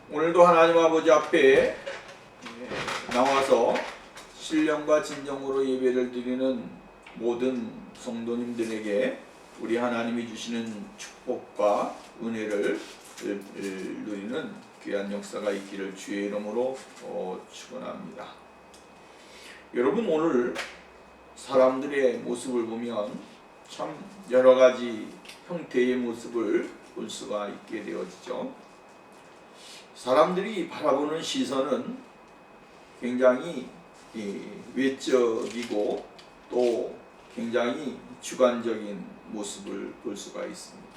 오늘도 하나님 아버지 앞에 나와서 신령과 진정으로 예배를 드리는 모든 성도님들에게 우리 하나님이 주시는 축복과 은혜를 누리는 귀한 역사가 있기를 주의 이름으로 축원합니다. 여러분, 오늘 사람들의 모습을 보면 참 여러 가지 형태의 모습을 볼 수가 있게 되어지죠. 사람들이 바라보는 시선은 굉장히 외적이고 또 굉장히 주관적인 모습을 볼 수가 있습니다.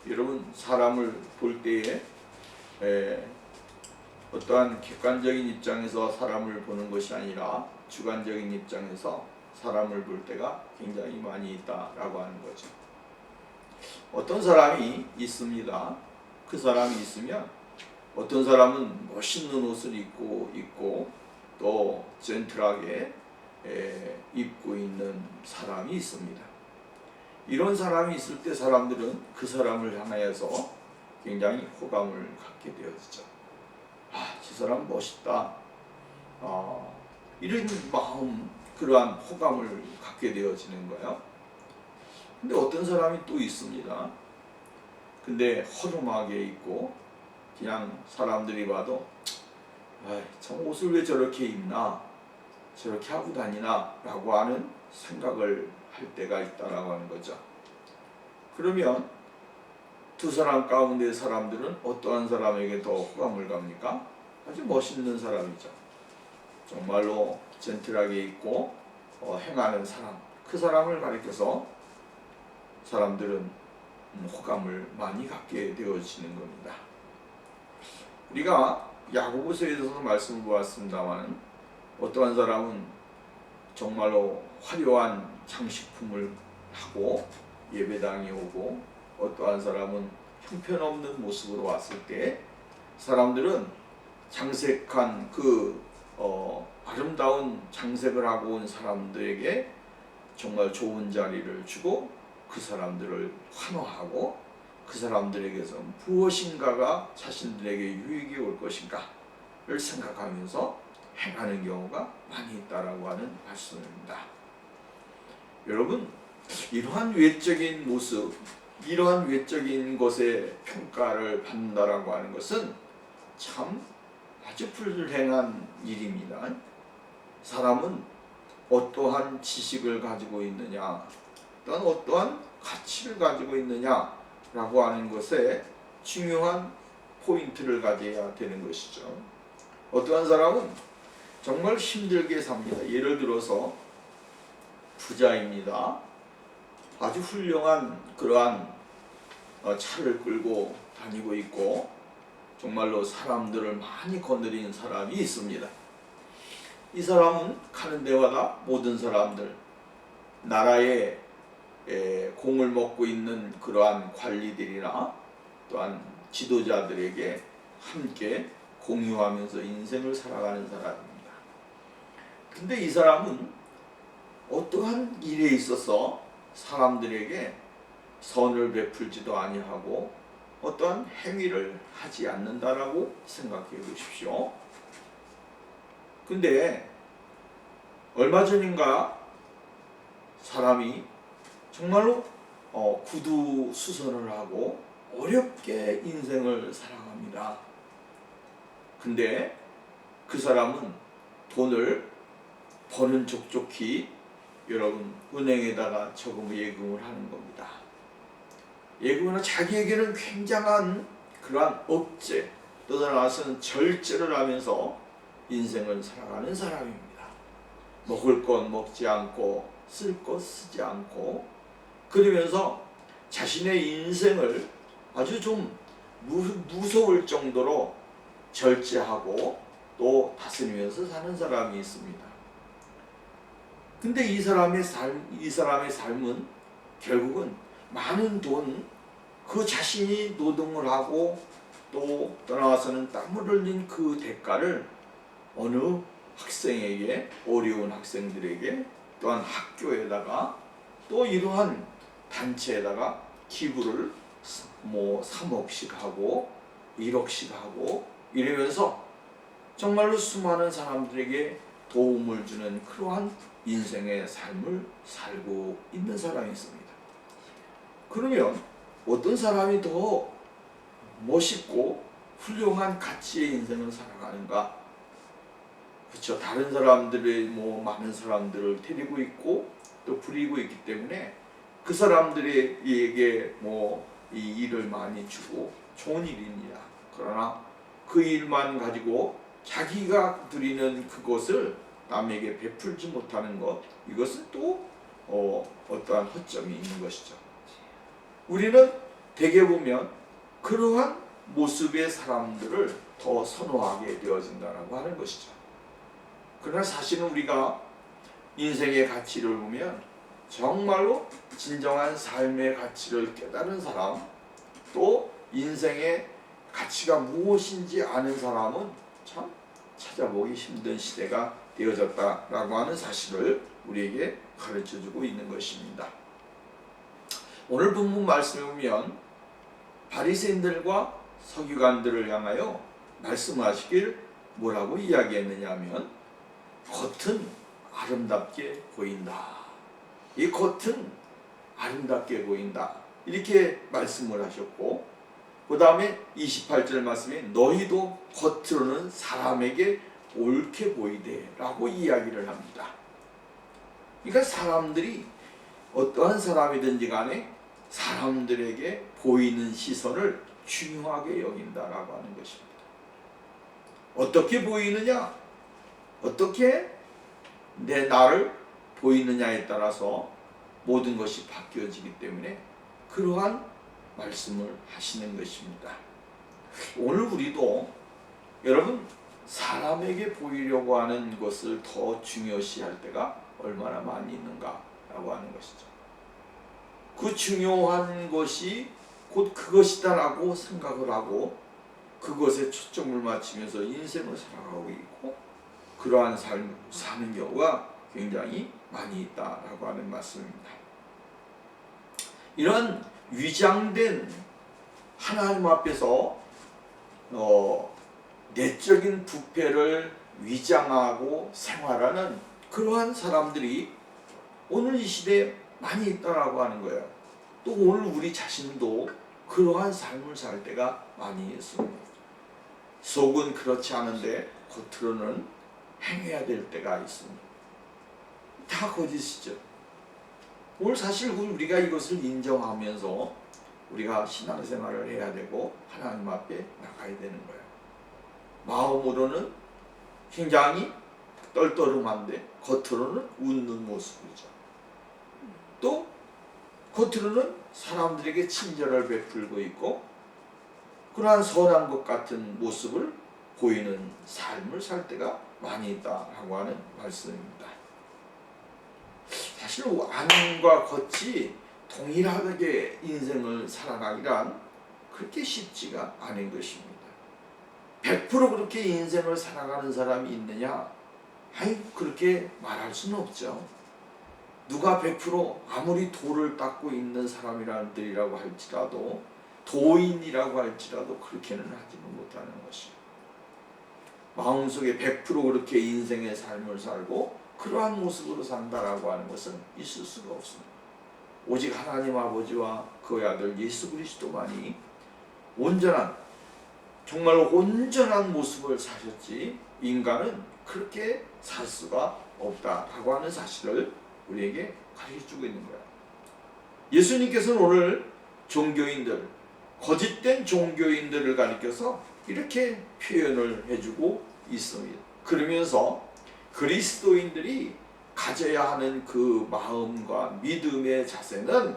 여러분, 사람을 볼 때에 어떠한 객관적인 입장에서 사람을 보는 것이 아니라 주관적인 입장에서 사람을 볼 때가 굉장히 많이 있다라고 하는 거죠. 어떤 사람이 있습니다. 그 사람이 있으면 어떤 사람은 멋있는 옷을 입고 있고 또 젠틀하게 입고 있는 사람이 있습니다. 이런 사람이 있을 때 사람들은 그 사람을 향하여서 굉장히 호감을 갖게 되어지죠. 저 사람 멋있다. 이런 마음, 그러한 호감을 갖게 되어지는 거예요. 근데 어떤 사람이 또 있습니다. 근데 허름하게 입고 그냥 사람들이 봐도 저 옷을 왜 저렇게 입나, 저렇게 하고 다니나 라고 하는 생각을 할 때가 있다라고 하는 거죠. 그러면 두 사람 가운데 사람들은 어떠한 사람에게 더 호감을 갑니까? 아주 멋있는 사람이죠. 정말로 젠틀하게 입고 행하는 사람, 그 사람을 가리켜서 사람들은 호감을 많이 갖게 되어지는 겁니다. 우리가 야고보서에서 말씀을 보았습니다만 어떠한 사람은 정말로 화려한 장식품을 하고 예배당에 오고 어떠한 사람은 형편없는 모습으로 왔을 때 사람들은 장색한 아름다운 장색을 하고 온 사람들에게 정말 좋은 자리를 주고 그 사람들을 환호하고 그 사람들에게서 무엇인가가 자신들에게 유익이 올 것인가를 생각하면서 행하는 경우가 많이 있다라고 하는 말씀입니다. 여러분, 이러한 외적인 모습, 이러한 외적인 것에 평가를 받는다라고 하는 것은 참 아주 불행한 일입니다. 사람은 어떠한 지식을 가지고 있느냐, 또한 어떠한 가치를 가지고 있느냐 라고 하는 것에 중요한 포인트를 가져야 되는 것이죠. 어떠한 사람은 정말 힘들게 삽니다. 예를 들어서 부자입니다. 아주 훌륭한 그러한 차를 끌고 다니고 있고 정말로 사람들을 많이 거느리는 사람이 있습니다. 이 사람은 가는 데마다 모든 사람들, 나라의 공을 먹고 있는 그러한 관리들이나 또한 지도자들에게 함께 공유하면서 인생을 살아가는 사람입니다. 근데 이 사람은 어떠한 일에 있어서 사람들에게 선을 베풀지도 아니하고 어떠한 행위를 하지 않는다라고 생각해 보십시오. 근데 얼마 전인가 사람이 정말로 구두수선을 하고 어렵게 인생을 살아갑니다. 근데 그 사람은 돈을 버는 족족히 여러분 은행에다가 예금을 하는 겁니다. 예금은 자기에게는 굉장한 그러한 억제, 또 나아가서는 절제를 하면서 인생을 살아가는 사람입니다. 먹을 것 먹지 않고 쓸 것 쓰지 않고 그러면서 자신의 인생을 아주 좀 무서울 정도로 절제하고 또 다스리면서 사는 사람이 있습니다. 근데 이 사람의 삶은 결국은 많은 돈, 그 자신이 노동을 하고 또 떠나와서는 땀을 흘린 그 대가를 어느 학생에게, 어려운 학생들에게 또한 학교에다가 또 이러한 단체에다가 기부를 3억씩 하고 1억씩 하고 이러면서 정말로 수많은 사람들에게 도움을 주는 그러한 인생의 삶을 살고 있는 사람이 있습니다. 그러면 어떤 사람이 더 멋있고 훌륭한 가치의 인생을 살아가는가? 그렇죠. 다른 사람들의 많은 사람들을 데리고 있고 또 부리고 있기 때문에 그 사람들에게 이 일을 많이 주고 좋은 일입니다. 그러나 그 일만 가지고 자기가 누리는 그것을 남에게 베풀지 못하는 것, 이것은 또 어떠한 허점이 있는 것이죠. 우리는 대개 보면 그러한 모습의 사람들을 더 선호하게 되어진다고 하는 것이죠. 그러나 사실은 우리가 인생의 가치를 보면 정말로 진정한 삶의 가치를 깨달은 사람, 또 인생의 가치가 무엇인지 아는 사람은 참 찾아보기 힘든 시대가 되어졌다라고 하는 사실을 우리에게 가르쳐주고 있는 것입니다. 오늘 본문 말씀에 보면 바리새인들과 서기관들을 향하여 말씀하시길 뭐라고 이야기했느냐 하면 겉은 아름답게 보인다. 이 겉은 아름답게 보인다. 이렇게 말씀을 하셨고, 그 다음에 28절 말씀에 너희도 겉으로는 사람에게 옳게 보이되 라고 이야기를 합니다. 그러니까 사람들이 어떠한 사람이든지 간에 사람들에게 보이는 시선을 중요하게 여긴다라고 하는 것입니다. 어떻게 보이느냐? 어떻게 내 나를 보이느냐에 따라서 모든 것이 바뀌어지기 때문에 그러한 말씀을 하시는 것입니다. 오늘 우리도 여러분 사람에게 보이려고 하는 것을 더 중요시할 때가 얼마나 많이 있는가라고 하는 것이죠. 그 중요한 것이 곧 그것이다라고 생각을 하고 그것에 초점을 맞추면서 인생을 살아가고 있고 그러한 삶을 사는 경우가 굉장히 많이 있다라고 하는 말씀입니다. 이런 위장된 하나님 앞에서 내적인 부패를 위장하고 생활하는 그러한 사람들이 오늘 이 시대에 많이 있다라고 하는 거예요. 또 오늘 우리 자신도 그러한 삶을 살 때가 많이 있습니다. 속은 그렇지 않은데 겉으로는 행해야 될 때가 있습니다. 다 거짓이죠. 오늘 사실 우리가 이것을 인정하면서 우리가 신앙생활을 해야 되고 하나님 앞에 나가야 되는 거예요. 마음으로는 굉장히 떨떠름한데 겉으로는 웃는 모습이죠. 또 겉으로는 사람들에게 친절을 베풀고 있고 그러한 선한 것 같은 모습을 보이는 삶을 살 때가 많이 있다라고 하는 말씀입니다. 사실 안과 겉이 동일하게 인생을 살아가기란 그렇게 쉽지가 않은 것입니다. 100% 그렇게 인생을 살아가는 사람이 있느냐? 그렇게 말할 수는 없죠. 누가 100% 아무리 도를 닦고 있는 사람이라고 할지라도 도인이라고 할지라도 그렇게는 하지는 못하는 것이요. 마음속에 100% 그렇게 인생의 삶을 살고 그러한 모습으로 산다라고 하는 것은 있을 수가 없습니다. 오직 하나님 아버지와 그의 아들 예수 그리스도만이 정말 온전한 모습을 사셨지 인간은 그렇게 살 수가 없다라고 하는 사실을 우리에게 가르쳐주고 있는 거야. 예수님께서는 오늘 거짓된 종교인들을 가리켜서 이렇게 표현을 해주고 있습니다. 그러면서 그리스도인들이 가져야 하는 그 마음과 믿음의 자세는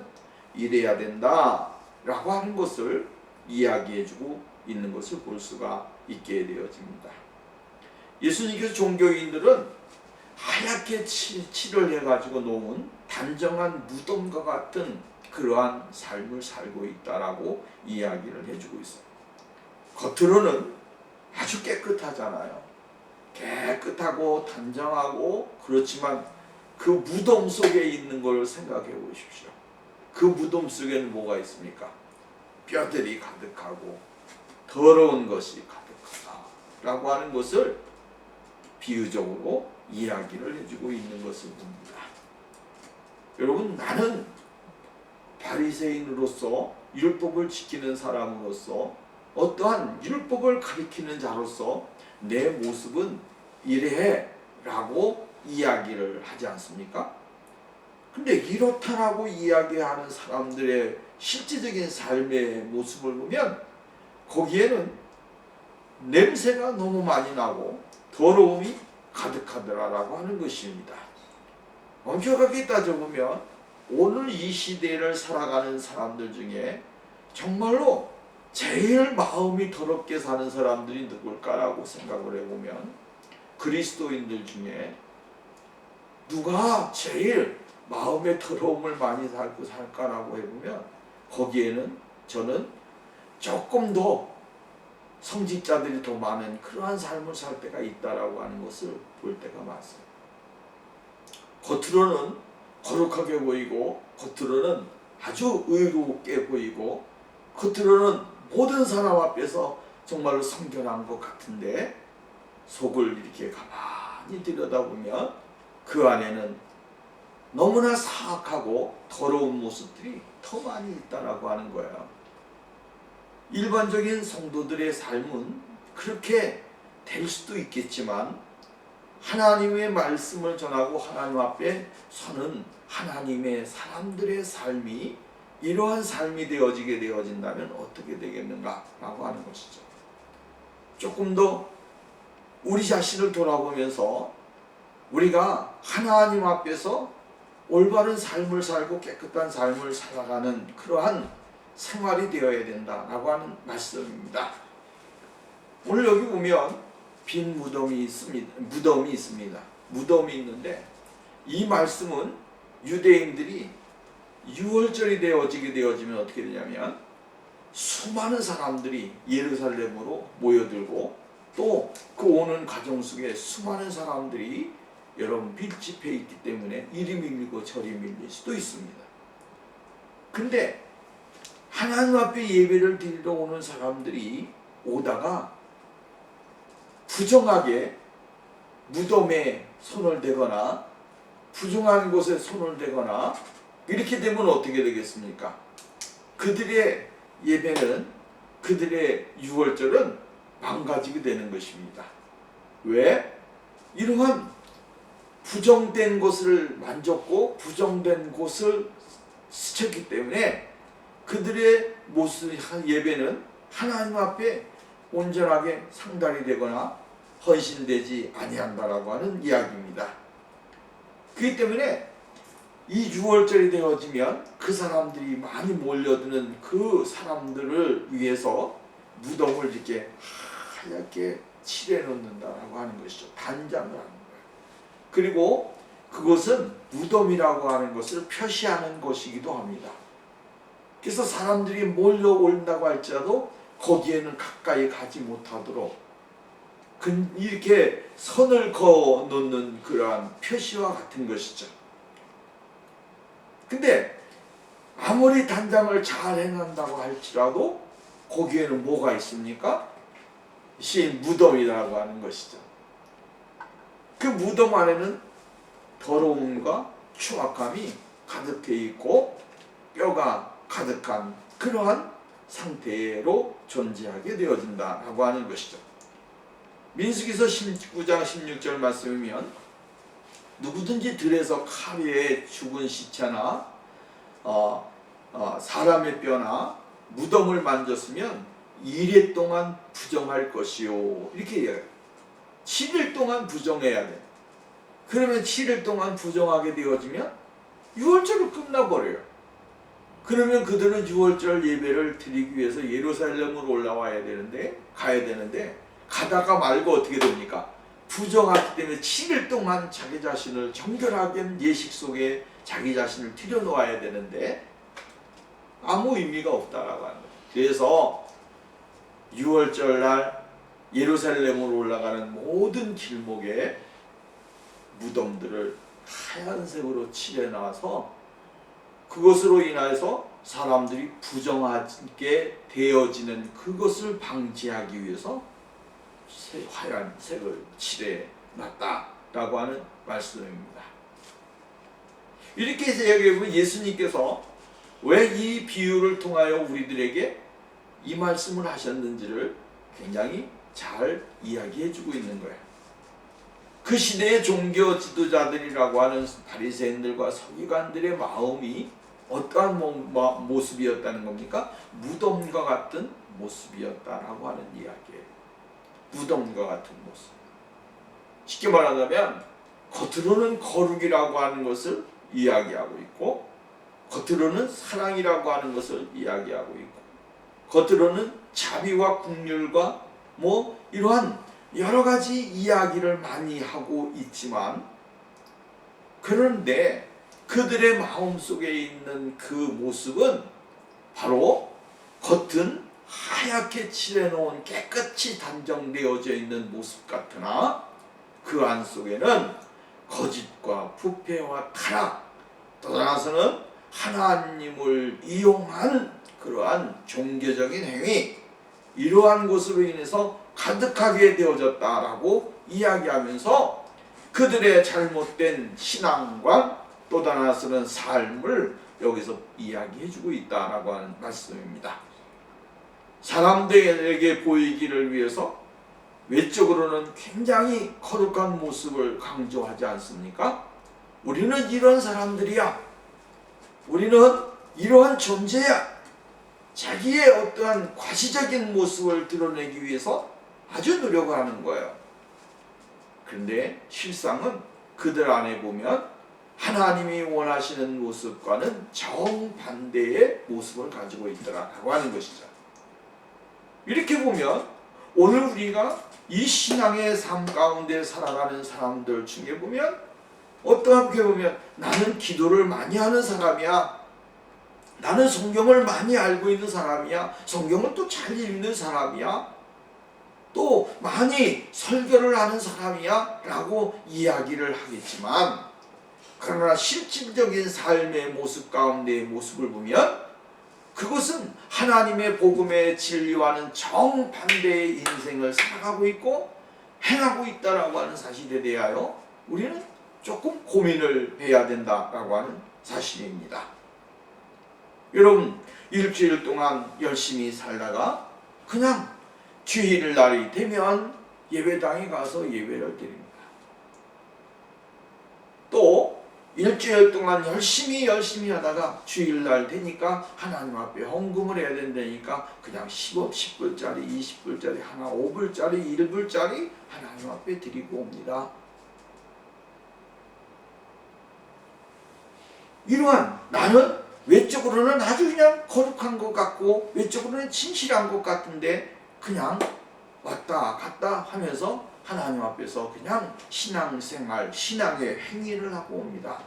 이래야 된다라고 하는 것을 이야기해주고 있는 것을 볼 수가 있게 되어집니다. 예수님께서 종교인들은 하얗게 칠을 해가지고 놓은 단정한 무덤과 같은 그러한 삶을 살고 있다라고 이야기를 해주고 있어요. 겉으로는 아주 깨끗하잖아요. 깨끗하고 단정하고 그렇지만 그 무덤 속에 있는 걸 생각해 보십시오. 그 무덤 속에는 뭐가 있습니까? 뼈들이 가득하고 더러운 것이 가득하다라고 하는 것을 비유적으로 이야기를 해주고 있는 것을 봅니다. 여러분, 나는 바리새인으로서 율법을 지키는 사람으로서 어떠한 율법을 가리키는 자로서 내 모습은 이래 라고 이야기를 하지 않습니까? 근데 이렇다라고 이야기하는 사람들의 실제적인 삶의 모습을 보면 거기에는 냄새가 너무 많이 나고 더러움이 가득하더라라고 하는 것입니다. 엄격하게 따져보면 오늘 이 시대를 살아가는 사람들 중에 정말로 제일 마음이 더럽게 사는 사람들이 누굴까라고 생각을 해보면 그리스도인들 중에 누가 제일 마음의 더러움을 많이 살고 살까라고 해보면 거기에는 저는 조금 더 성직자들이 더 많은 그러한 삶을 살 때가 있다라고 하는 것을 볼 때가 많습니다. 겉으로는 거룩하게 보이고 겉으로는 아주 의롭게 보이고 겉으로는 모든 사람 앞에서 정말로 성결한 것 같은데 속을 이렇게 가만히 들여다보면 그 안에는 너무나 사악하고 더러운 모습들이 더 많이 있다라고 하는 거예요. 일반적인 성도들의 삶은 그렇게 될 수도 있겠지만 하나님의 말씀을 전하고 하나님 앞에 서는 하나님의 사람들의 삶이 이러한 삶이 되어진다면 어떻게 되겠는가 라고 하는 것이죠. 조금 더 우리 자신을 돌아보면서 우리가 하나님 앞에서 올바른 삶을 살고 깨끗한 삶을 살아가는 그러한 생활이 되어야 된다라고 하는 말씀입니다. 오늘 여기 보면 빈 무덤이 있습니다. 무덤이 있는데 이 말씀은 유대인들이 유월절이 되어지면 어떻게 되냐면 수많은 사람들이 예루살렘으로 모여들고 또 그 오는 가정 속에 수많은 사람들이 여러분 밀집해 있기 때문에 이리 밀리고 저리 밀릴 수도 있습니다. 근데 하나님 앞에 예배를 드리러 오는 사람들이 오다가 부정하게 무덤에 손을 대거나 부정한 곳에 손을 대거나 이렇게 되면 어떻게 되겠습니까? 그들의 예배는 그들의 유월절은 망가지게 되는 것입니다. 왜? 이러한 부정된 것을 만졌고 부정된 곳을 스쳤기 때문에 그들의 모습 예배는 하나님 앞에 온전하게 상달이 되거나 헌신되지 아니한다라고 하는 이야기입니다. 그렇기 때문에 이 유월절이 되어지면 그 사람들이 많이 몰려드는 그 사람들을 위해서 무덤을 이렇게 하얗게 칠해 놓는다라고 하는 것이죠. 단장을 하는 거예요. 그리고 그것은 무덤이라고 하는 것을 표시하는 것이기도 합니다. 그래서 사람들이 몰려온다고 할지라도 거기에는 가까이 가지 못하도록 이렇게 선을 그어 놓는 그러한 표시와 같은 것이죠. 근데 아무리 단장을 잘 해놓는다고 할지라도 거기에는 뭐가 있습니까? 무덤이라고 하는 것이죠. 그 무덤 안에는 더러움과 추악함이 가득해 있고 뼈가 가득한 그러한 상태로 존재하게 되어진다라고 하는 것이죠. 민수기서 19장 16절 말씀이면 누구든지 들에서 칼에 죽은 시체나 사람의 뼈나 무덤을 만졌으면 2일 동안 부정할 것이요 이렇게 얘기해요. 7일 동안 부정해야 돼. 그러면 7일 동안 부정하게 되어지면 6월절로 끝나버려요. 그러면 그들은 6월절 예배를 드리기 위해서 예루살렘으로 올라와야 되는데 가야 되는데 가다가 말고 어떻게 됩니까? 부정하기 때문에 7일 동안 자기 자신을 정결하게 예식 속에 자기 자신을 들여놓아야 되는데 아무 의미가 없다라고 하는 거예요. 그래서 6월절 날 예루살렘으로 올라가는 모든 길목에 무덤들을 하얀색으로 칠해놔서 그것으로 인해서 사람들이 부정하게 되어지는 그것을 방지하기 위해서 하얀 색을 칠해놨다라고 하는 말씀입니다. 이렇게 해서 얘기해보면 예수님께서 왜 이 비유를 통하여 우리들에게 이 말씀을 하셨는지를 굉장히 잘 이야기해주고 있는 거예요. 그 시대의 종교 지도자들이라고 하는 바리새인들과 서기관들의 마음이 어떠한 모습이었다는 겁니까? 무덤과 같은 모습이었다라고 하는 이야기예요. 무덤과 같은 모습. 쉽게 말하자면 겉으로는 거룩이라고 하는 것을 이야기하고 있고, 겉으로는 사랑이라고 하는 것을 이야기하고 있고, 겉으로는 자비와 긍휼과 이러한 여러 가지 이야기를 많이 하고 있지만, 그런데 그들의 마음속에 있는 그 모습은 바로 겉은 하얗게 칠해놓은 깨끗이 단정되어져 있는 모습 같으나 그 안 속에는 거짓과 부패와 타락, 떠나서는 하나님을 이용한 그러한 종교적인 행위, 이러한 것으로 인해서 가득하게 되어졌다라고 이야기하면서 그들의 잘못된 신앙과 또 하나서는 삶을 여기서 이야기해주고 있다라고 하는 말씀입니다. 사람들에게 보이기를 위해서 외적으로는 굉장히 거룩한 모습을 강조하지 않습니까? 우리는 이런 사람들이야. 우리는 이러한 존재야. 자기의 어떠한 과시적인 모습을 드러내기 위해서 아주 노력을 하는 거예요. 그런데 실상은 그들 안에 보면 하나님이 원하시는 모습과는 정반대의 모습을 가지고 있더라고 하는 것이죠. 이렇게 보면 오늘 우리가 이 신앙의 삶 가운데 살아가는 사람들 중에 보면 어떻게 보면 나는 기도를 많이 하는 사람이야. 나는 성경을 많이 알고 있는 사람이야. 성경을 또 잘 읽는 사람이야. 또 많이 설교를 하는 사람이야 라고 이야기를 하겠지만, 그러나 실질적인 삶의 모습 가운데의 모습을 보면 그것은 하나님의 복음의 진리와는 정반대의 인생을 살아가고 있고 행하고 있다라고 하는 사실에 대하여 우리는 조금 고민을 해야 된다라고 하는 사실입니다. 여러분, 일주일 동안 열심히 살다가 그냥 주일날이 되면 예배당에 가서 예배를 드립니다. 또 일주일 동안 열심히 하다가 주일날 되니까 하나님 앞에 헌금을 해야 된다니까 그냥 10억, 10불짜리, 20불짜리, 하나 5불짜리, 1불짜리 하나님 앞에 드리고 옵니다. 이러한 나는 외적으로는 아주 그냥 거룩한 것 같고 외적으로는 진실한 것 같은데 그냥 왔다 갔다 하면서 하나님 앞에서 그냥 신앙생활, 신앙의 행위를 하고 옵니다.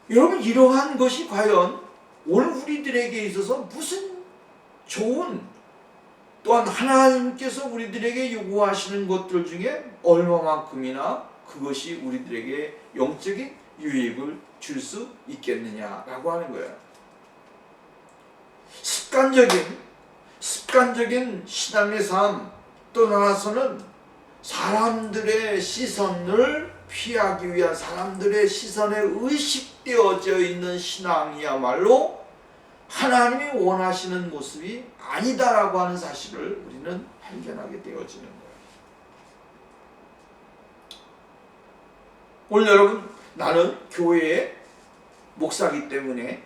여러분, 이러한 것이 과연 오늘 우리들에게 있어서 무슨 좋은, 또한 하나님께서 우리들에게 요구하시는 것들 중에 얼마만큼이나 그것이 우리들에게 영적인 유익을 줄 수 있겠느냐라고 하는 거예요. 습관적인 신앙의 삶, 또 나아서는 사람들의 시선을 피하기 위한 사람들의 시선에 의식되어져 있는 신앙이야말로 하나님이 원하시는 모습이 아니다라고 하는 사실을 우리는 발견하게 되어지는 거예요. 오늘 여러분, 나는 교회의 목사이기 때문에,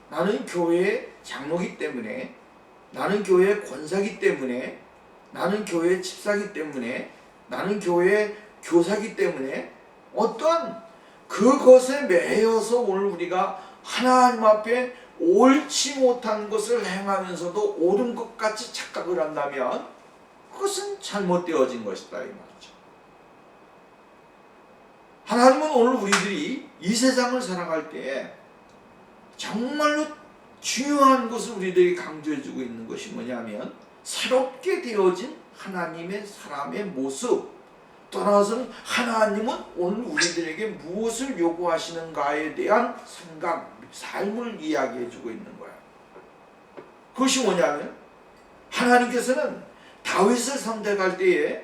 나는 교회의 장로이기 때문에, 나는 교회의 권사이기 때문에, 나는 교회의 집사이기 때문에, 나는 교회의 교사이기 때문에 어떠한 그것에 매여서 오늘 우리가 하나님 앞에 옳지 못한 것을 행하면서도 옳은 것 같이 착각을 한다면 그것은 잘못되어진 것이다 이 말이죠. 하나님은 오늘 우리들이 이 세상을 살아갈 때에 정말로 중요한 것을 우리들이 강조해주고 있는 것이 뭐냐면 새롭게 되어진 하나님의 사람의 모습, 떠나서는 하나님은 오늘 우리들에게 무엇을 요구하시는가에 대한 생각, 삶을 이야기해주고 있는 거야. 그것이 뭐냐면 하나님께서는 다윗을 선택할 때에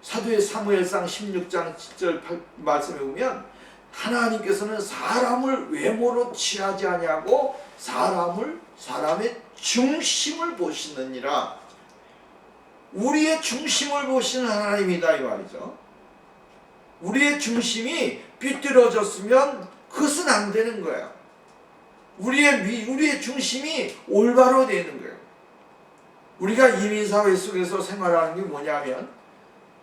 사도의 사무엘상 16장 7절 말씀에 보면 하나님께서는 사람을 외모로 취하지 아니하고 사람의 중심을 보시느니라. 우리의 중심을 보시는 하나님이다 이 말이죠. 우리의 중심이 삐뚤어졌으면 그것은 안 되는 거야. 우리의 중심이 올바로 되는 거예요. 우리가 이민사회 속에서 생활하는 게 뭐냐면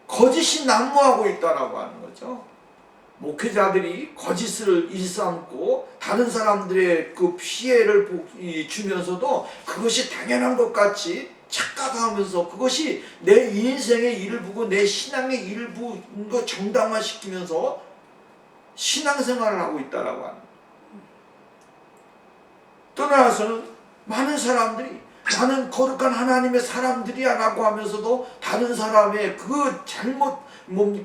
거짓이 난무하고 있다라고 하는 거죠. 목회자들이 거짓을 일삼고 다른 사람들의 그 피해를 주면서도 그것이 당연한 것 같이 착각하면서 그것이 내 인생의 일부고 내 신앙의 일부인 거 정당화시키면서 신앙생활을 하고 있다라고 하는 거예요. 떠나서는 많은 사람들이 나는 거룩한 하나님의 사람들이야 라고 하면서도 다른 사람의 그 잘못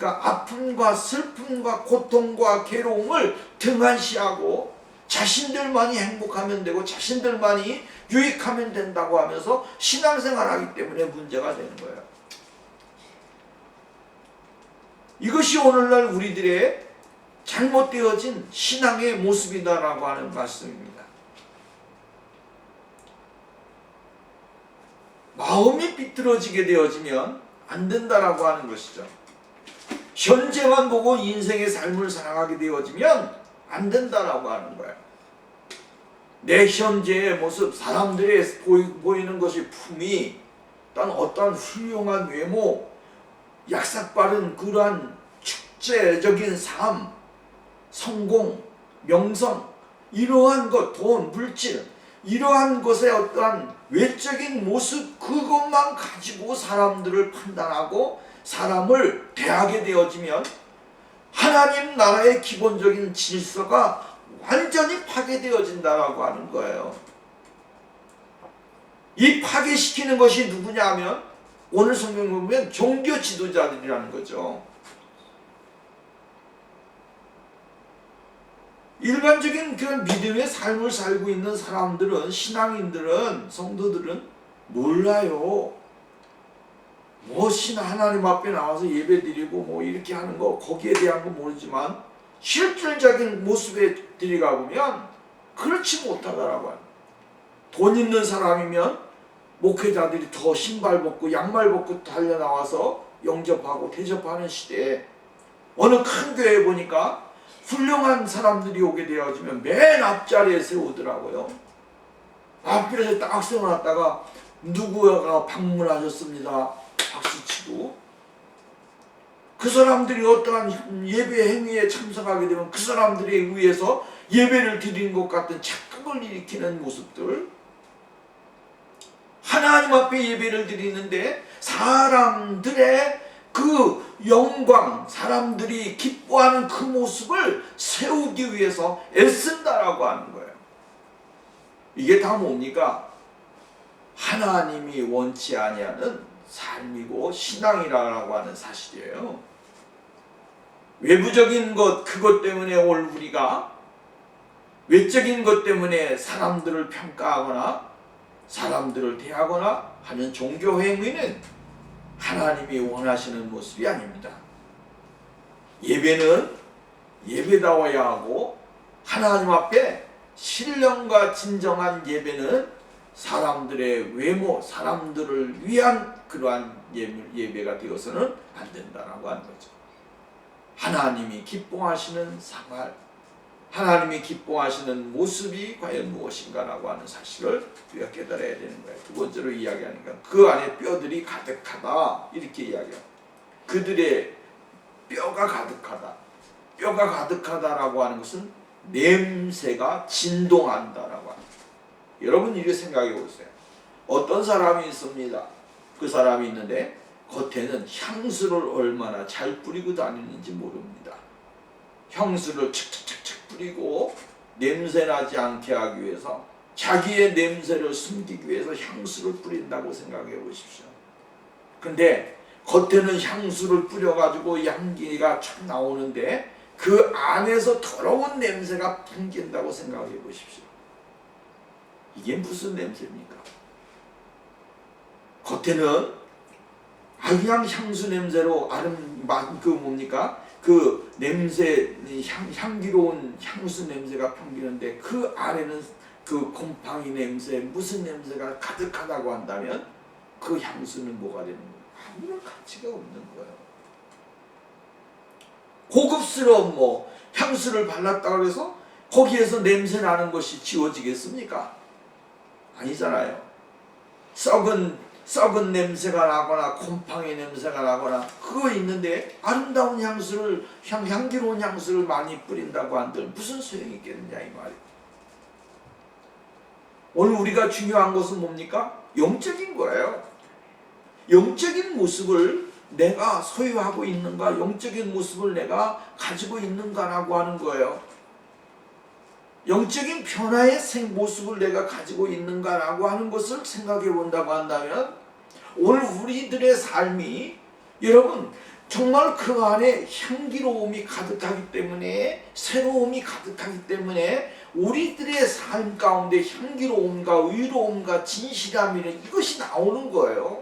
아픔과 슬픔과 고통과 괴로움을 등한시하고 자신들만이 행복하면 되고 자신들만이 유익하면 된다고 하면서 신앙생활하기 때문에 문제가 되는 거예요. 이것이 오늘날 우리들의 잘못되어진 신앙의 모습이다라고 하는 말씀입니다. 마음이 삐뚤어지게 되어지면 안 된다라고 하는 것이죠. 현재만 보고 인생의 삶을 살아가게 되어지면 안 된다라고 하는 거예요. 내 현재의 모습, 사람들의 보이는 것이 품위, 어떤 훌륭한 외모, 약삭빠른 그러한 축제적인 삶, 성공, 명성, 이러한 것, 돈, 물질, 이러한 것의 어떠한 외적인 모습 그것만 가지고 사람들을 판단하고 사람을 대하게 되어지면 하나님 나라의 기본적인 질서가 완전히 파괴되어진다라고 하는 거예요. 이 파괴시키는 것이 누구냐면 오늘 성경 보면 종교 지도자들이라는 거죠. 일반적인 그런 믿음의 삶을 살고 있는 사람들은, 신앙인들은, 성도들은 몰라요. 하나님 앞에 나와서 예배드리고 이렇게 하는 거 거기에 대한 건 모르지만 실질적인 모습에 들어가 보면 그렇지 못하더라고요. 돈 있는 사람이면 목회자들이 더 신발 벗고 양말 벗고 달려나와서 영접하고 대접하는 시대에 어느 큰 교회에 보니까 훌륭한 사람들이 오게 되어지면 맨 앞자리에 세우더라고요. 앞에서 딱 세워놨다가 누구가 방문하셨습니다. 박수치고 그 사람들이 어떠한 예배 행위에 참석하게 되면 그 사람들에 의해서 예배를 드리는 것 같은 착각을 일으키는 모습들, 하나님 앞에 예배를 드리는데 사람들의 그 영광, 사람들이 기뻐하는 그 모습을 세우기 위해서 애쓴다라고 하는 거예요. 이게 다 뭡니까? 하나님이 원치 아니하는 삶이고 신앙이라고 하는 사실이에요. 외부적인 것, 그것 때문에 오늘 우리가 외적인 것 때문에 사람들을 평가하거나 사람들을 대하거나 하는 종교 행위는 하나님이 원하시는 모습이 아닙니다. 예배는 예배다워야 하고 하나님 앞에 신령과 진정한 예배는 사람들의 외모, 사람들을 위한 그러한 예배가 되어서는 안 된다라고 하는 거죠. 하나님이 기뻐하시는 생활, 하나님이 기뻐하시는 모습이 과연 무엇인가라고 하는 사실을 우리가 깨달아야 되는 거예요. 두 번째로 이야기하니까 그 안에 뼈들이 가득하다 이렇게 이야기해요. 그들의 뼈가 가득하다. 뼈가 가득하다라고 하는 것은 냄새가 진동한다라고 합니다. 여러분 이렇게 생각해 보세요. 어떤 사람이 있습니다. 그 사람이 있는데 겉에는 향수를 얼마나 잘 뿌리고 다니는지 모릅니다. 향수를 착착착착 뿌리고 냄새 나지 않게 하기 위해서 자기의 냄새를 숨기기 위해서 향수를 뿌린다고 생각해 보십시오. 근데 겉에는 향수를 뿌려가지고 향기가 촥 나오는데 그 안에서 더러운 냄새가 풍긴다고 생각해 보십시오. 이게 무슨 냄새입니까? 겉에는 그냥 향수 냄새로 그 냄새, 향기로운 향수 냄새가 풍기는데 그 안에는 그 곰팡이 냄새, 무슨 냄새가 가득하다고 한다면 그 향수는 뭐가 되는 거예요? 아무런 가치가 없는 거예요. 고급스러운 향수를 발랐다고 해서 거기에서 냄새 나는 것이 지워지겠습니까? 아니잖아요. 썩은 냄새가 나거나 곰팡이 냄새가 나거나 그거 있는데 아름다운 향수를 향기로운 향수를 많이 뿌린다고 한들 무슨 소용이 있겠느냐 이 말이에요. 오늘 우리가 중요한 것은 뭡니까? 영적인 거예요. 영적인 모습을 내가 소유하고 있는가, 영적인 모습을 내가 가지고 있는가라고 하는 거예요. 영적인 변화의 모습을 내가 가지고 있는가라고 하는 것을 생각해 본다고 한다면 오늘 우리들의 삶이 여러분 정말 그 안에 향기로움이 가득하기 때문에 새로움이 가득하기 때문에 우리들의 삶 가운데 향기로움과 의로움과 진실함이란 이것이 나오는 거예요.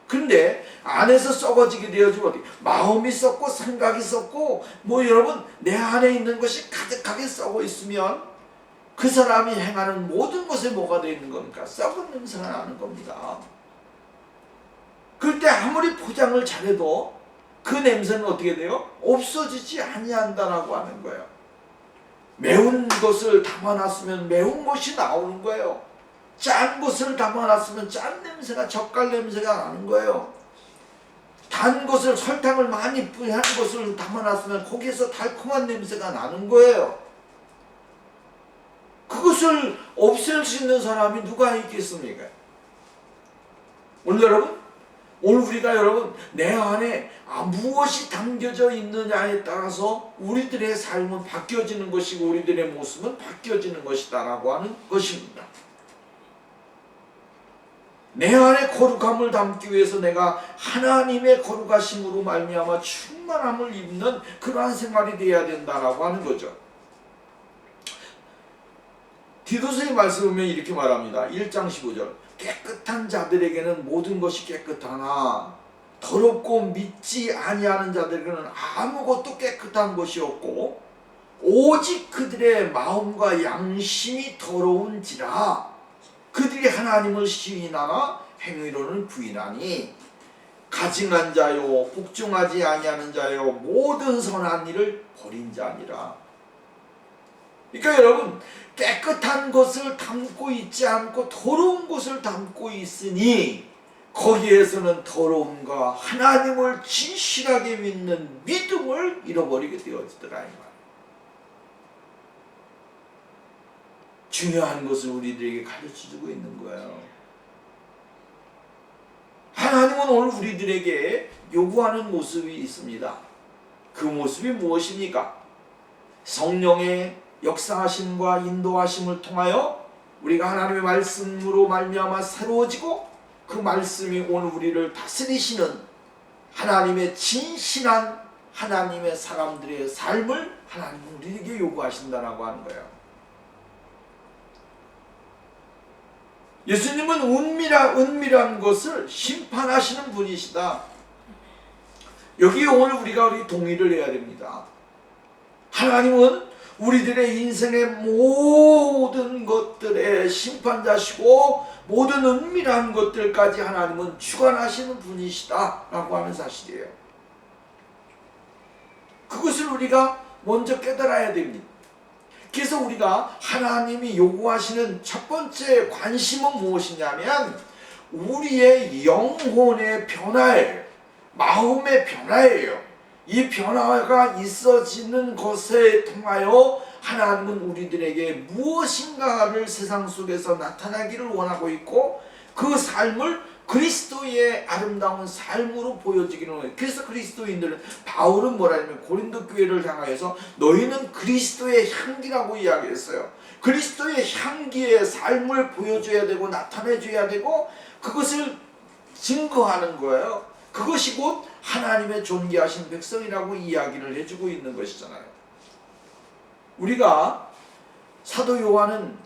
근데 안에서 썩어지게 되어지면 어떻게? 마음이 썩고 생각이 썩고 여러분 내 안에 있는 것이 가득하게 썩어 있으면 그 사람이 행하는 모든 것에 뭐가 되어 있는 겁니까? 썩은 냄새가 나는 겁니다. 그럴 때 아무리 포장을 잘해도 그 냄새는 어떻게 돼요? 없어지지 아니한다라고 하는 거예요. 매운 것을 담아놨으면 매운 것이 나오는 거예요. 짠 것을 담아놨으면 짠 냄새가 젓갈 냄새가 나는 거예요. 단 것을 설탕을 많이 한 것을 담아놨으면 거기에서 달콤한 냄새가 나는 거예요. 그것을 없앨 수 있는 사람이 누가 있겠습니까? 오늘 우리가 여러분 내 안에 무엇이 담겨져 있느냐에 따라서 우리들의 삶은 바뀌어지는 것이고 우리들의 모습은 바뀌어지는 것이다라고 하는 것입니다. 내 안에 거룩함을 담기 위해서 내가 하나님의 거룩하심으로 말미암아 충만함을 입는 그러한 생활이 되어야 된다라고 하는 거죠. 디도서의 말씀을 보면 이렇게 말합니다. 1장 15절 깨끗한 자들에게는 모든 것이 깨끗하나 더럽고 믿지 아니하는 자들에게는 아무것도 깨끗한 것이 없고 오직 그들의 마음과 양심이 더러운지라 그들이 하나님을 시인하나 행위로는 부인하니 가증한 자요 복종하지 아니하는 자요 모든 선한 일을 버린 자니라. 그러니까 여러분 깨끗한 것을 담고 있지 않고 더러운 것을 담고 있으니 거기에서는 더러움과 하나님을 진실하게 믿는 믿음을 잃어버리게 되어지더라 이 말. 중요한 것을 우리들에게 가르쳐주고 있는 거예요. 하나님은 오늘 우리들에게 요구하는 모습이 있습니다. 그 모습이 무엇입니까? 성령의 역사하심과 인도하심을 통하여 우리가 하나님의 말씀으로 말미암아 새로워지고 그 말씀이 오늘 우리를 다스리시는 하나님의 진실한 하나님의 사람들의 삶을 하나님은 우리에게 요구하신다라고 하는 거예요. 예수님은 은밀한 것을 심판하시는 분이시다. 여기에 오늘 우리 동의를 해야 됩니다. 하나님은 우리들의 인생의 모든 것들의 심판자시고 모든 은밀한 것들까지 하나님은 주관하시는 분이시다 라고 하는 사실이에요. 그것을 우리가 먼저 깨달아야 됩니다. 그래서 우리가 하나님이 요구하시는 첫 번째 관심은 무엇이냐면 우리의 영혼의 변화예요. 마음의 변화예요. 이 변화가 있어지는 것에 통하여 하나님은 우리들에게 무엇인가를 세상 속에서 나타나기를 원하고 있고 그 삶을 그리스도의 아름다운 삶으로 보여지기를 원해요. 그래서 그리스도인들은 바울은 뭐라 하냐면 고린도 교회를 향하여서 너희는 그리스도의 향기라고 이야기했어요. 그리스도의 향기의 삶을 보여줘야 되고 나타내줘야 되고 그것을 증거하는 거예요. 그것이 곧 하나님의 존귀하신 백성이라고 이야기를 해주고 있는 것이잖아요. 우리가 사도 요한은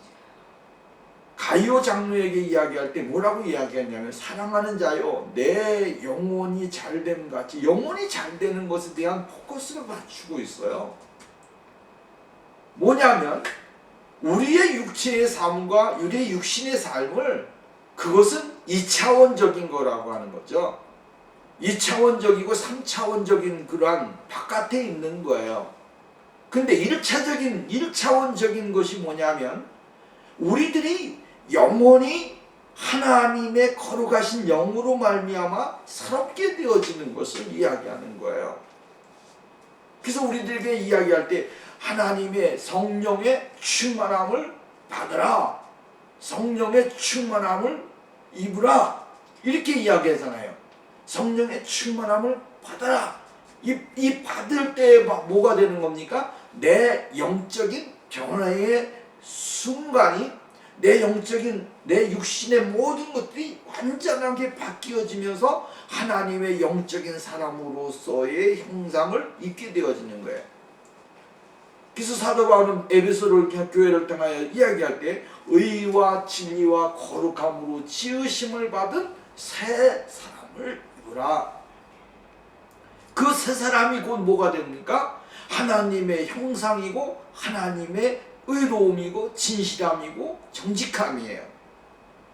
가이오 장로에게 이야기할 때 뭐라고 이야기했냐면, 사랑하는 자요, 내 영혼이 잘됨 같이, 영혼이 잘되는 것에 대한 포커스를 맞추고 있어요. 뭐냐면 우리의 육체의 삶과 우리의 육신의 삶을, 그것은 2차원적인 거라고 하는 거죠. 2차원적이고 3차원적인 그러한 바깥에 있는 거예요. 근데 1차원적인 것이 뭐냐면, 우리들이 영혼이 하나님의 거룩하신 영으로 말미암아 새롭게 되어지는 것을 이야기하는 거예요. 그래서 우리들에게 이야기할 때 하나님의 성령의 충만함을 받으라, 성령의 충만함을 입으라, 이렇게 이야기하잖아요. 성령의 충만함을 받아라. 이 받을 때 뭐가 되는 겁니까? 내 영적인 변화의 순간이, 내 영적인, 내 육신의 모든 것들이 완전하게 바뀌어지면서 하나님의 영적인 사람으로서의 형상을 입게 되어지는 거예요. 그래서 사도 바울은 에베소 교회를 통하여 이야기할 때 의와 진리와 거룩함으로 지으심을 받은 새 사람을 입으라. 그 새 사람이 곧 뭐가 됩니까? 하나님의 형상이고 하나님의 의로움이고 진실함이고 정직함이에요.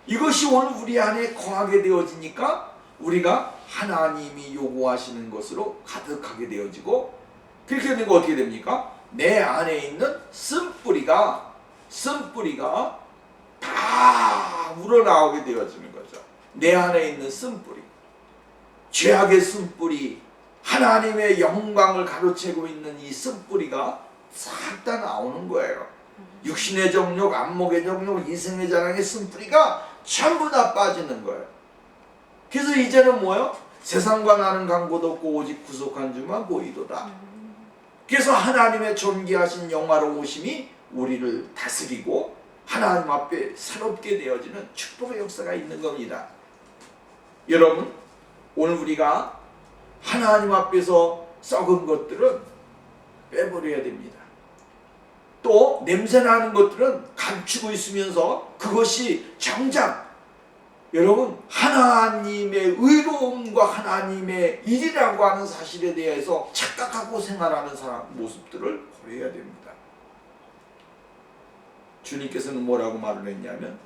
이것이 오늘 우리 안에 거하게 되어지니까 우리가 하나님이 요구하시는 것으로 가득하게 되어지고, 그렇게 되면 어떻게 됩니까? 내 안에 있는 쓴뿌리가 다 우러나오게 되어지는 거죠. 내 안에 있는 쓴뿌리, 죄악의 쓴뿌리, 하나님의 영광을 가로채고 있는 이 쓴뿌리가 싹 다 나오는 거예요. 육신의 정욕, 안목의 정욕, 이생의 자랑의 쓴뿌리가 전부 다 빠지는 거예요. 그래서 이제는 뭐예요? 세상과 나는 강고도 없고 오직 구속한 주만 보이도다. 그래서 하나님의 존귀하신 영화로우심이 우리를 다스리고 하나님 앞에 새롭게 되어지는 축복의 역사가 있는 겁니다. 여러분, 오늘 우리가 하나님 앞에서 썩은 것들은 빼버려야 됩니다. 또 냄새나는 것들은 감추고 있으면서 그것이 정작 여러분 하나님의 의로움과 하나님의 일이라고 하는 사실에 대해서 착각하고 생활하는 사람 모습들을 버려야 됩니다. 주님께서는 뭐라고 말을 했냐면,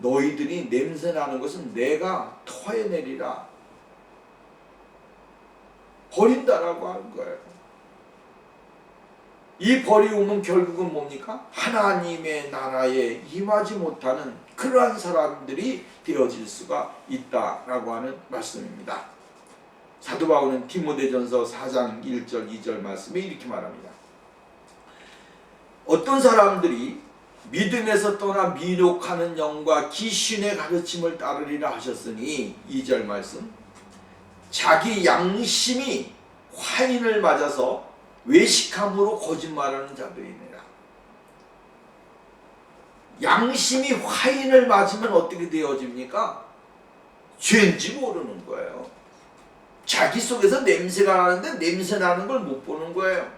너희들이 냄새나는 것은 내가 토해내리라, 버린다라고 하는 거예요. 이 버리움은 결국은 뭡니까? 하나님의 나라에 임하지 못하는 그러한 사람들이 되어질 수가 있다라고 하는 말씀입니다. 사도 바울은 디모데전서 4장 1절 2절 말씀에 이렇게 말합니다. 어떤 사람들이 믿음에서 떠나 미혹하는 영과 귀신의 가르침을 따르리라 하셨으니, 2절 말씀, 자기 양심이 화인을 맞아서 외식함으로 거짓말하는 자들이니라. 양심이 화인을 맞으면 어떻게 되어집니까? 죄인지 모르는 거예요. 자기 속에서 냄새가 나는데 냄새 나는 걸 못 보는 거예요.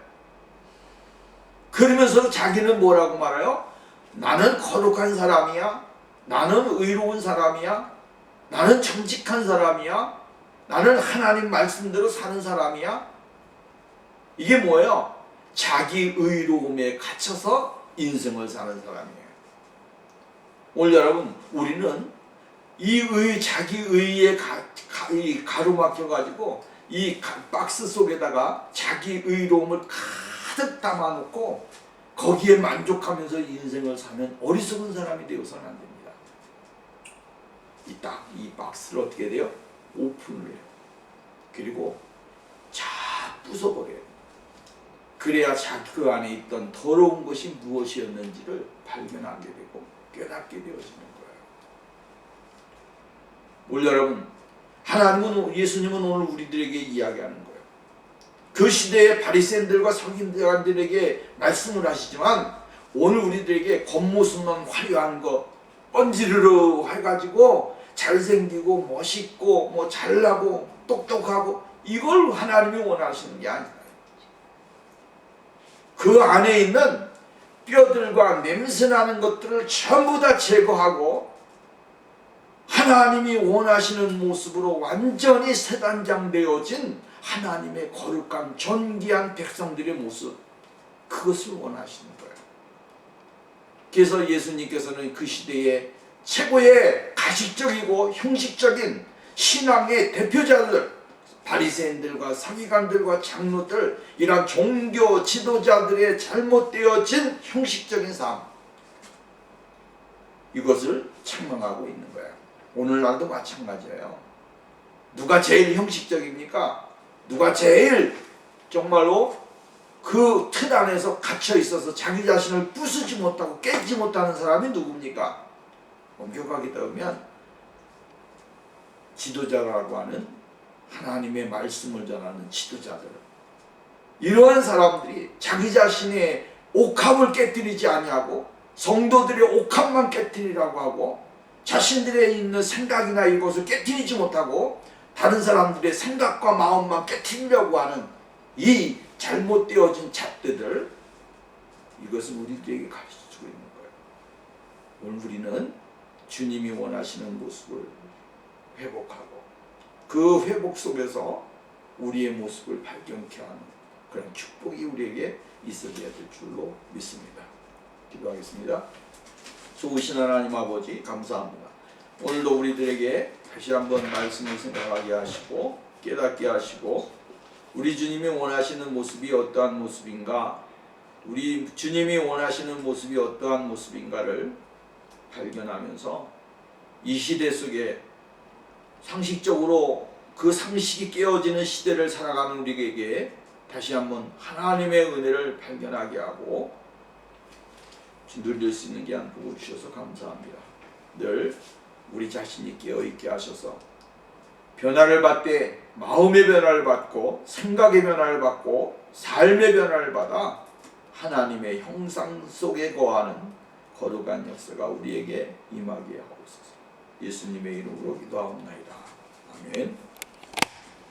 그러면서 자기는 뭐라고 말해요? 나는 거룩한 사람이야, 나는 의로운 사람이야, 나는 정직한 사람이야, 나는 하나님 말씀대로 사는 사람이야. 이게 뭐예요? 자기 의로움에 갇혀서 인생을 사는 사람이에요. 오늘 여러분, 우리는 이 자기 의에 가로막혀가지고 이 박스 속에다가 자기 의로움을 가득 담아놓고 거기에 만족하면서 인생을 사면 어리석은 사람이 되어서는 안 됩니다. 이 박스를 어떻게 돼요? 오픈을 해요. 그리고 쫙 부숴버려요. 그래야 그 안에 있던 더러운 것이 무엇이었는지를 발견하게 되고 깨닫게 되어지는 거예요. 오늘 여러분, 하나님은, 예수님은 오늘 우리들에게 이야기하는 거예요. 그 시대의 바리새인들과 서기관들에게 말씀을 하시지만 오늘 우리들에게 겉모습만 화려한 거, 번지르르 해가지고 잘생기고 멋있고 뭐 잘나고 똑똑하고 이걸 하나님이 원하시는 게 아니라 그 안에 있는 뼈들과 냄새나는 것들을 전부 다 제거하고 하나님이 원하시는 모습으로 완전히 세단장되어진 하나님의 거룩한 존귀한 백성들의 모습, 그것을 원하시는 거예요. 그래서 예수님께서는 그 시대에 최고의 가식적이고 형식적인 신앙의 대표자들, 바리새인들과 서기관들과 장로들, 이런 종교 지도자들의 잘못되어진 형식적인 삶, 이것을 책망하고 있는 거예요. 오늘날도 마찬가지예요. 누가 제일 형식적입니까? 누가 제일 정말로 그 틀 안에서 갇혀 있어서 자기 자신을 부수지 못하고 깨지 못하는 사람이 누굽니까? 엄격하게 따르면 지도자라고 하는 하나님의 말씀을 전하는 지도자들, 이러한 사람들이 자기 자신의 옥합을 깨뜨리지 아니하고 성도들의 옥합만 깨뜨리라고 하고 자신들의 있는 생각이나 이것을 깨뜨리지 못하고 다른 사람들의 생각과 마음만 깨뜨리려고 하는 이 잘못되어진 잣대들, 이것을 우리들에게 가르쳐주고 있는 거예요. 오늘 우리는 주님이 원하시는 모습을 회복하고 그 회복 속에서 우리의 모습을 발견케 하는 그런 축복이 우리에게 있어야 될 줄로 믿습니다. 기도하겠습니다. 좋으신 하나님 아버지, 감사합니다. 오늘도 우리들에게 다시 한번 말씀을 생각하게 하시고 깨닫게 하시고 우리 주님이 원하시는 모습이 어떠한 모습인가, 우리 주님이 원하시는 모습이 어떠한 모습인가를 발견하면서 이 시대 속에 상식적으로 그 상식이 깨어지는 시대를 살아가는 우리에게 다시 한번 하나님의 은혜를 발견하게 하고 누릴 수 있는 귀한 복을 주셔서 감사합니다. 늘 우리 자신이 깨어있게 하셔서 변화를 받되 마음의 변화를 받고 생각의 변화를 받고 삶의 변화를 받아 하나님의 형상 속에 거하는 거룩한 역사가 우리에게 임하게 하옵소서. 예수님의 이름으로 기도하옵나이다. 아멘.